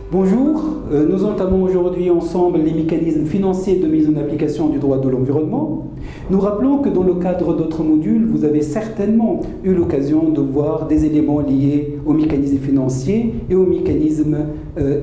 Bonjour, nous entamons aujourd'hui ensemble les mécanismes financiers de mise en application du droit de l'environnement. Nous rappelons que dans le cadre d'autres modules, vous avez certainement eu l'occasion de voir des éléments liés aux mécanismes financiers et aux mécanismes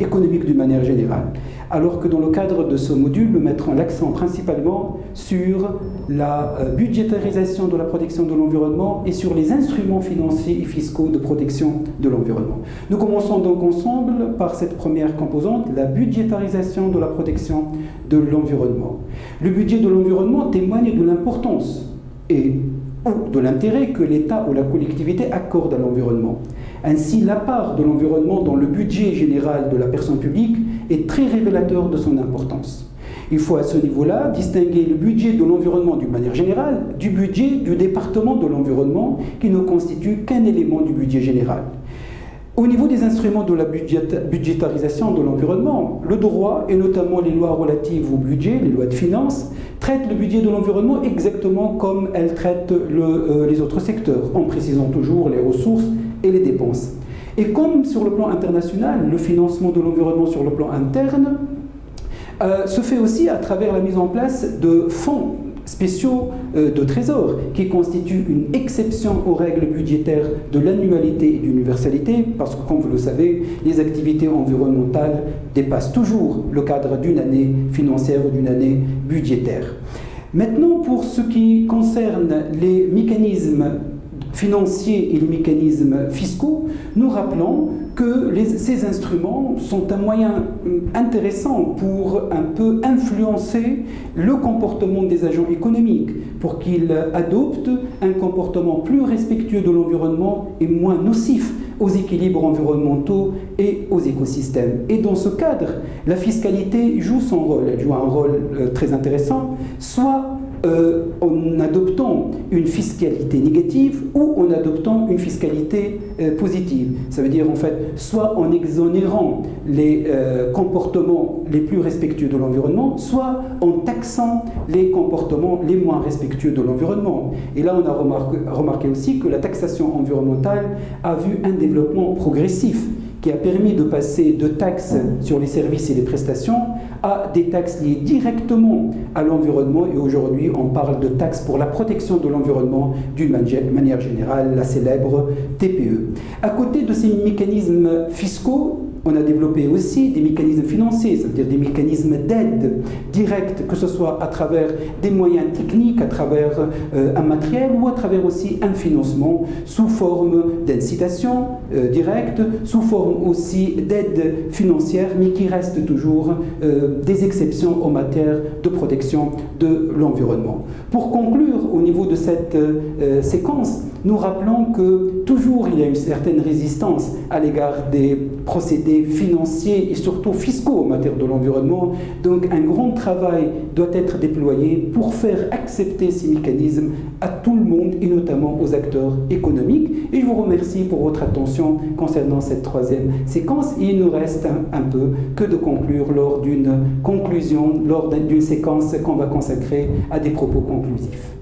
économiques d'une manière générale. Alors que dans le cadre de ce module, nous mettrons l'accent principalement sur la budgétarisation de la protection de l'environnement et sur les instruments financiers et fiscaux de protection de l'environnement. Nous commençons donc ensemble par cette première composante, la budgétarisation de la protection de l'environnement. Le budget de l'environnement témoigne de l'importance ou de l'intérêt que l'État ou la collectivité accorde à l'environnement. Ainsi, la part de l'environnement dans le budget général de la personne publique est très révélateur de son importance. Il faut à ce niveau-là distinguer le budget de l'environnement d'une manière générale du budget du département de l'environnement qui ne constitue qu'un élément du budget général. Au niveau des instruments de la budgétarisation de l'environnement, le droit, et notamment les lois relatives au budget, les lois de finances, traitent le budget de l'environnement exactement comme elles traitent les autres secteurs, en précisant toujours les ressources et les dépenses. Et comme sur le plan international, le financement de l'environnement sur le plan interne se fait aussi à travers la mise en place de fonds spéciaux de trésor qui constituent une exception aux règles budgétaires de l'annualité et de l'universalité parce que, comme vous le savez, les activités environnementales dépassent toujours le cadre d'une année financière ou d'une année budgétaire. Maintenant, pour ce qui concerne les mécanismes financiers et les mécanismes fiscaux, nous rappelons que ces instruments sont un moyen intéressant pour un peu influencer le comportement des agents économiques, pour qu'ils adoptent un comportement plus respectueux de l'environnement et moins nocif aux équilibres environnementaux et aux écosystèmes. Et dans ce cadre, la fiscalité joue son rôle. Elle joue un rôle très intéressant, soit en adoptant une fiscalité négative ou en adoptant une fiscalité positive. Ça veut dire en fait soit en exonérant les comportements les plus respectueux de l'environnement, soit en taxant les comportements les moins respectueux de l'environnement. Et là, on a remarqué aussi que la taxation environnementale a vu un développement progressif qui a permis de passer de taxes sur les services et les prestations à des taxes liées directement à l'environnement. Et aujourd'hui, on parle de taxes pour la protection de l'environnement d'une manière générale, la célèbre TPE. À côté de ces mécanismes fiscaux, on a développé aussi des mécanismes financiers, c'est-à-dire des mécanismes d'aide directe, que ce soit à travers des moyens techniques, à travers un matériel ou à travers aussi un financement sous forme d'incitation directe, sous forme aussi d'aide financière, mais qui reste toujours des exceptions en matière de protection de l'environnement. Pour conclure, au niveau de cette séquence, nous rappelons que toujours il y a une certaine résistance à l'égard des procédés financiers et surtout fiscaux en matière de l'environnement. Donc un grand travail doit être déployé pour faire accepter ces mécanismes à tout le monde et notamment aux acteurs économiques. Et je vous remercie pour votre attention concernant cette troisième séquence. Et il nous reste un peu que de conclure lors d'une conclusion, lors d'une séquence qu'on va consacrer à des propos conclusifs.